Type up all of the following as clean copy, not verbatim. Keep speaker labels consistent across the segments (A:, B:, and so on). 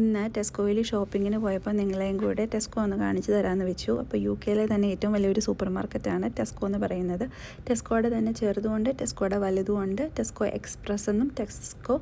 A: ഇന്ന് ടെസ്കോയിൽ ഷോപ്പിങ്ങിന് പോയപ്പോൾ നിങ്ങളെയും കൂടെ ടെസ്കോ ഒന്ന് കാണിച്ചു തരാമെന്ന് വെച്ചു. അപ്പോൾ യുകെയിലെ തന്നെ ഏറ്റവും വലിയൊരു സൂപ്പർ മാർക്കറ്റാണ് ടെസ്കോ എന്ന് പറയുന്നത്. ടെസ്കോയുടെ തന്നെ ചെറുതുമുണ്ട്, ടെസ്കോയുടെ വലുതുമുണ്ട്. ടെസ്കോ എക്സ്പ്രസ് എന്നും ടെസ്കോ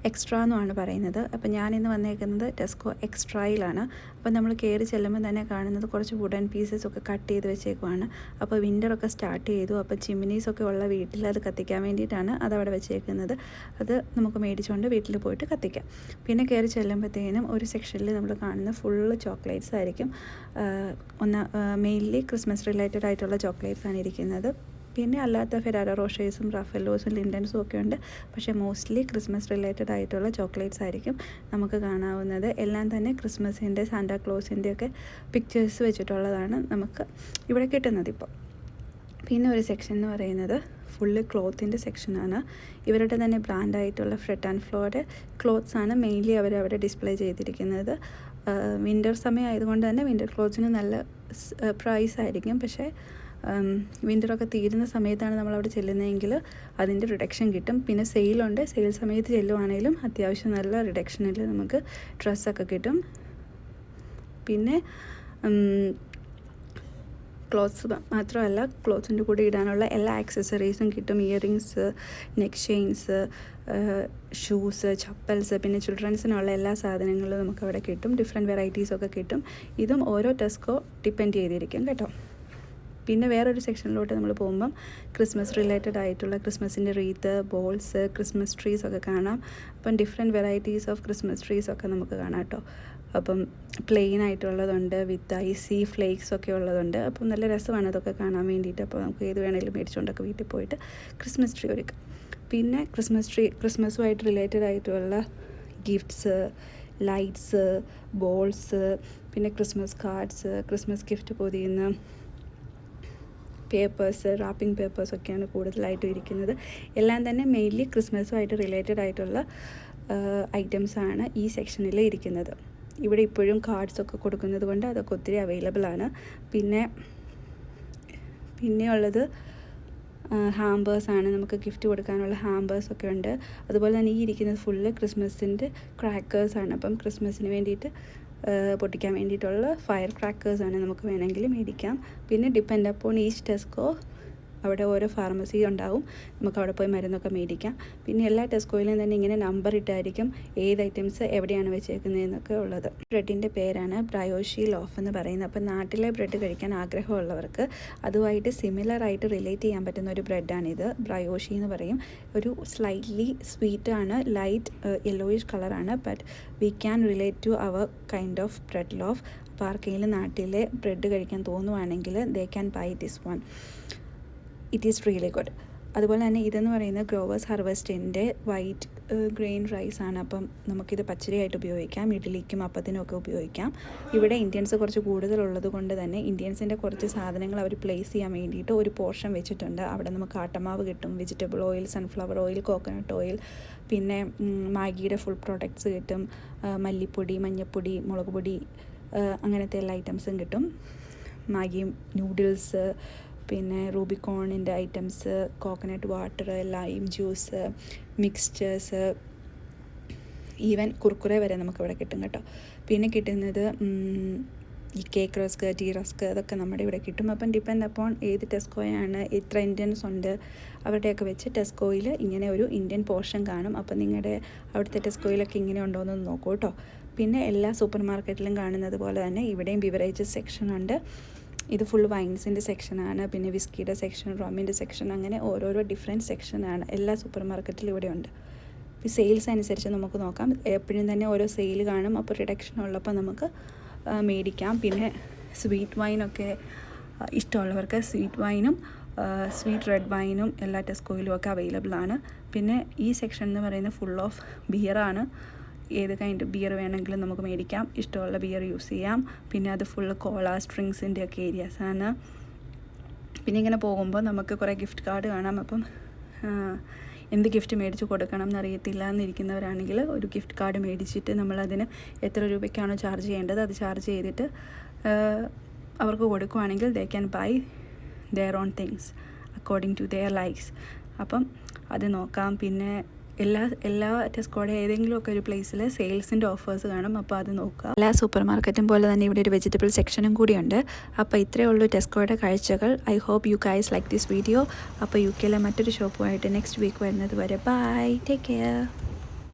A: എക്സ്ട്രാ എന്നുമാണ് പറയുന്നത്. അപ്പോൾ ഞാനിന്ന് വന്നേക്കുന്നത് ടെസ്കോ എക്സ്ട്രായിലാണ്. അപ്പോൾ നമ്മൾ കയറി ചെല്ലുമ്പോൾ തന്നെ കാണുന്നത് കുറച്ച് വുഡൻ പീസസ് ഒക്കെ കട്ട് ചെയ്ത് വെച്ചേക്കുവാണ്. അപ്പോൾ വിൻ്ററൊക്കെ സ്റ്റാർട്ട് ചെയ്തു. അപ്പോൾ ചിമ്മിനീസൊക്കെ ഉള്ള വീട്ടിൽ അത് കത്തിക്കാൻ വേണ്ടിയിട്ടാണ് അതവിടെ വെച്ചേക്കുന്നത്. അത് നമുക്ക് മേടിച്ചുകൊണ്ട് വീട്ടിൽ പോയിട്ട് കത്തിക്കാം. പിന്നെ കയറി ചെല്ലുമ്പോഴത്തേനും ഒരു സെക്ഷനിൽ നമ്മൾ കാണുന്ന ഫുള്ള് ചോക്ലേറ്റ്സ് ആയിരിക്കും. മെയിൻലി ക്രിസ്മസ് റിലേറ്റഡ് ആയിട്ടുള്ള ചോക്ലേറ്റ്സാണ് ഇരിക്കുന്നത്. പിന്നെ അല്ലാത്ത ഫെരാറോ റോഷേഴ്സും റഫലോസും ലിൻഡൻസും ഒക്കെ ഉണ്ട്. പക്ഷേ മോസ്റ്റ്ലി ക്രിസ്മസ് റിലേറ്റഡ് ആയിട്ടുള്ള ചോക്ലേറ്റ്സ് ആയിരിക്കും നമുക്ക് കാണാവുന്നത്. എല്ലാം തന്നെ ക്രിസ്മസിൻ്റെ സാന്റാക്ലോസിൻ്റെ ഒക്കെ പിക്ചേഴ്സ് വെച്ചിട്ടുള്ളതാണ് നമുക്ക് ഇവിടെ കിട്ടുന്നത് ഇപ്പോൾ. പിന്നെ ഒരു സെക്ഷൻ എന്ന് പറയുന്നത് ഫുള്ള് ക്ലോത്തിൻ്റെ സെക്ഷനാണ്. ഇവരുടെ തന്നെ ബ്രാൻഡായിട്ടുള്ള ഫ്രെഡ് ആൻഡ് ഫ്ലോയുടെ ക്ലോത്ത്സാണ് മെയിൻലി അവരവിടെ ഡിസ്പ്ലേ ചെയ്തിരിക്കുന്നത്. വിൻ്റർ സമയം ആയതുകൊണ്ട് തന്നെ വിൻ്റർ ക്ലോത്ത്സിന് നല്ല പ്രൈസ് ആയിരിക്കും. പക്ഷേ വിൻ്ററൊക്കെ തീരുന്ന സമയത്താണ് നമ്മളവിടെ ചെല്ലുന്നതെങ്കിൽ അതിൻ്റെ റിഡക്ഷൻ കിട്ടും. പിന്നെ സെയിലുണ്ട്. സെയിൽ സമയത്ത് ചെല്ലുവാണെങ്കിലും അത്യാവശ്യം നല്ല റിഡക്ഷനിൽ നമുക്ക് ഡ്രസ്സൊക്കെ കിട്ടും. പിന്നെ ക്ലോത്ത്സ് മാത്രമല്ല, ക്ലോത്ത്സിൻ്റെ കൂടെ ഇടാനുള്ള എല്ലാ ആക്സസറീസും കിട്ടും. Earrings, neck chains, shoes, chappals, പിന്നെ ചിൽഡ്രൻസിനുള്ള എല്ലാ സാധനങ്ങളും നമുക്കവിടെ കിട്ടും. ഡിഫറെൻറ്റ് വെറൈറ്റീസൊക്കെ കിട്ടും. ഇതും ഓരോ ടെസ്കോ ഡിപ്പെൻഡ് ചെയ്തിരിക്കും കേട്ടോ. പിന്നെ വേറൊരു സെക്ഷനിലോട്ട് നമ്മൾ പോകുമ്പം ക്രിസ്മസ് റിലേറ്റഡ് ആയിട്ടുള്ള ക്രിസ്മസിൻ്റെ റീത്ത്, ബോൾസ്, ക്രിസ്മസ് ട്രീസ് ഒക്കെ കാണാം. അപ്പം different varieties of Christmas trees ഒക്കെ നമുക്ക് കാണാം കേട്ടോ. അപ്പം പ്ലെയിൻ ആയിട്ടുള്ളതുണ്ട്, വിത്ത് ഐസി ഫ്ലേക്സ് ഒക്കെ ഉള്ളതുണ്ട്. അപ്പം നല്ല രസമാണ് അതൊക്കെ കാണാൻ വേണ്ടിയിട്ട്. അപ്പോൾ നമുക്ക് ഏത് വേണമെങ്കിലും മേടിച്ചുകൊണ്ടൊക്കെ വീട്ടിൽ പോയിട്ട് ക്രിസ്മസ് ട്രീ ഒരുക്കാം. പിന്നെ ക്രിസ്മസുമായിട്ട് റിലേറ്റഡ് ആയിട്ടുള്ള ഗിഫ്റ്റ്സ്, ലൈറ്റ്സ്, ബോൾസ്, പിന്നെ ക്രിസ്മസ് കാർഡ്സ്, ക്രിസ്മസ് ഗിഫ്റ്റ് പൊതിയുന്ന പേപ്പേഴ്സ്, റാപ്പിംഗ് പേപ്പേഴ്സൊക്കെയാണ് കൂടുതലായിട്ടും ഇരിക്കുന്നത്. എല്ലാം തന്നെ മെയിൻലി ക്രിസ്മസുമായിട്ട് റിലേറ്റഡ് ആയിട്ടുള്ള ഐറ്റംസാണ് ഈ സെക്ഷനിൽ ഇരിക്കുന്നത്. ഇവിടെ ഇപ്പോഴും കാർഡ്സൊക്കെ കൊടുക്കുന്നത് കൊണ്ട് അതൊക്കെ ഒത്തിരി അവൈലബിൾ ആണ്. പിന്നെ ഉള്ളത് ഹാമ്പേഴ്സാണ്. നമുക്ക് ഗിഫ്റ്റ് കൊടുക്കാനുള്ള ഹാമ്പേഴ്സൊക്കെ ഉണ്ട്. അതുപോലെ തന്നെ ഈ ഇരിക്കുന്നത് ഫുള്ള് ക്രിസ്മസിൻ്റെ ക്രാക്കേഴ്സാണ്. അപ്പം ക്രിസ്മസിന് വേണ്ടിയിട്ട് പൊട്ടിക്കാൻ വേണ്ടിയിട്ടുള്ള ഫയർ ക്രാക്കേഴ്സാണ്. നമുക്ക് വേണമെങ്കിൽ മേടിക്കാം. പിന്നെ ഡിപ്പെൻഡ് അപ്പോൺ ഈച്ച് ടെസ്കോ അവിടെ ഓരോ ഫാർമസി ഉണ്ടാവും. നമുക്ക് അവിടെ പോയി മരുന്നൊക്കെ മേടിക്കാം. പിന്നെ എല്ലാ ടെസ്കോയിലും തന്നെ ഇങ്ങനെ നമ്പർ ഇട്ടായിരിക്കും ഏത് ഐറ്റംസ് എവിടെയാണ് വെച്ചേക്കുന്നതെന്നൊക്കെ ഉള്ളത്. ബ്രെഡിൻ്റെ പേരാണ് ബ്രയോഷി ലോഫ് എന്ന് പറയുന്നത്. അപ്പം നാട്ടിലെ ബ്രെഡ് കഴിക്കാൻ ആഗ്രഹമുള്ളവർക്ക് അതുമായിട്ട് സിമിലറായിട്ട് റിലേറ്റ് ചെയ്യാൻ പറ്റുന്ന ഒരു ബ്രെഡാണിത്. ബ്രയോഷി എന്ന് പറയും. ഒരു സ്ലൈറ്റ്ലി സ്വീറ്റാണ്, ലൈറ്റ് യെല്ലോയിഷ് കളറാണ്. But we can relate to our kind of bread loaf. അപ്പോൾ ആർക്കെങ്കിലും നാട്ടിലെ ബ്രെഡ് കഴിക്കാൻ തോന്നുവാണെങ്കിൽ they can buy this one. It is really good. അതുപോലെ തന്നെ ഇതെന്ന് പറയുന്നത് ഗ്രോവേഴ്സ് ഹാർവെസ്റ്റിൻ്റെ വൈറ്റ് ഗ്രെയിൻ റൈസാണ്. അപ്പം നമുക്കിത് പച്ചരിയായിട്ട് ഉപയോഗിക്കാം, ഇഡ്ഡലിക്കും അപ്പത്തിനും ഒക്കെ ഉപയോഗിക്കാം. ഇവിടെ ഇന്ത്യൻസ് കുറച്ച് കൂടുതലുള്ളത് കൊണ്ട് തന്നെ ഇന്ത്യൻസിൻ്റെ കുറച്ച് സാധനങ്ങൾ അവർ പ്ലേസ് ചെയ്യാൻ വേണ്ടിയിട്ട് ഒരു പോർഷൻ വെച്ചിട്ടുണ്ട്. അവിടെ നമുക്ക് ആട്ടമാവ് കിട്ടും, vegetable oil, sunflower oil, coconut oil, പിന്നെ മാഗിയുടെ ഫുൾ പ്രോഡക്ട്സ് കിട്ടും, മല്ലിപ്പൊടി, മഞ്ഞൾപ്പൊടി, മുളക് പൊടി, അങ്ങനത്തെ എല്ലാ ഐറ്റംസും കിട്ടും. മാഗി നൂഡിൽസ്, പിന്നെ റൂബിക്കോണിൻ്റെ items, coconut water, lime juice, mixtures, even Kurkure വരെ നമുക്കിവിടെ കിട്ടും കേട്ടോ. പിന്നെ കിട്ടുന്നത് ഈ കേക്ക് റസ്ക്, ടീ റസ്ക്, അതൊക്കെ നമ്മുടെ ഇവിടെ കിട്ടും. അപ്പം ഡിപ്പെൻഡ് അപ്പോൺ ഏത് ടെസ്കോയാണ്, എത്ര ഇന്ത്യൻസ് ഉണ്ട്, അവരുടെയൊക്കെ വെച്ച് ടെസ്കോയിൽ ഇങ്ങനെ ഒരു ഇന്ത്യൻ പോർഷൻ കാണും. അപ്പം നിങ്ങളുടെ അവിടുത്തെ ടെസ്കോയിലൊക്കെ ഇങ്ങനെ ഉണ്ടോ എന്ന് നോക്കൂ കേട്ടോ. പിന്നെ എല്ലാ സൂപ്പർ മാർക്കറ്റിലും കാണുന്നത് പോലെ തന്നെ ഇവിടെയും ബിവറേജസ് സെക്ഷനുണ്ട്. ഇത് ഫുൾ വൈൻസിൻ്റെ സെക്ഷനാണ്. പിന്നെ വിസ്കിയുടെ സെക്ഷൻ, റോമിൻ്റെ സെക്ഷൻ, അങ്ങനെ ഓരോരോ ഡിഫറെൻറ്റ് സെക്ഷനാണ് എല്ലാ സൂപ്പർ മാർക്കറ്റിലും ഇവിടെ ഉണ്ട്. ഈ സെയിൽസ് അനുസരിച്ച് നമുക്ക് നോക്കാം. എപ്പോഴും തന്നെ ഓരോ സെയിൽ കാണും. അപ്പോൾ റിഡക്ഷൻ ഉള്ളപ്പോൾ നമുക്ക് മേടിക്കാം. പിന്നെ സ്വീറ്റ് വൈനൊക്കെ ഇഷ്ടമുള്ളവർക്ക് സ്വീറ്റ് വൈനും സ്വീറ്റ് റെഡ് വൈനും എല്ലാ ടെസ്കോയിലും ഒക്കെ അവൈലബിൾ ആണ്. പിന്നെ ഈ സെക്ഷൻ എന്ന് പറയുന്നത് ഫുൾ ഓഫ് ബിയറാണ്. ഏത് കൈൻഡ് ബിയർ വേണമെങ്കിലും നമുക്ക് മേടിക്കാം, ഇഷ്ടമുള്ള ബിയർ യൂസ് ചെയ്യാം. പിന്നെ അത് ഫുള്ള് കോള, സ്ട്രിങ്സിൻ്റെ ഒക്കെ ഏരിയാസാണ്. പിന്നെ ഇങ്ങനെ പോകുമ്പോൾ നമുക്ക് കുറേ ഗിഫ്റ്റ് കാർഡ് കാണാം. അപ്പം എന്ത് ഗിഫ്റ്റ് മേടിച്ച് കൊടുക്കണം എന്നറിയത്തില്ല എന്നിരിക്കുന്നവരാണെങ്കിൽ ഒരു ഗിഫ്റ്റ് കാർഡ് മേടിച്ചിട്ട് നമ്മളതിന് എത്ര രൂപയ്ക്കാണോ ചാർജ് ചെയ്യേണ്ടത് അത് ചാർജ് ചെയ്തിട്ട് അവർക്ക് കൊടുക്കുവാണെങ്കിൽ they can buy their own things according to their likes. അപ്പം അത് നോക്കാം. പിന്നെ എല്ലാ ടെസ്കോയുടെ ഏതെങ്കിലുമൊക്കെ ഒരു പ്ലേസിൽ സെയിൽസിൻ്റെ ഓഫേഴ്സ് കാണും. അപ്പോൾ അത് നോക്കുക. എല്ലാ സൂപ്പർ മാർക്കറ്റും പോലെ തന്നെ ഇവിടെ ഒരു വെജിറ്റബിൾ സെക്ഷനും കൂടിയുണ്ട്. അപ്പോൾ ഇത്രയേ ഉള്ളൂ ടെസ്കോയുടെ കാഴ്ചകൾ. I hope you guys like this video. അപ്പോൾ UK മറ്റൊരു ഷോപ്പുമായിട്ട് നെക്സ്റ്റ് വീക്ക് വരുന്നത് വരെ ബൈ, ടേക്ക് കെയർ.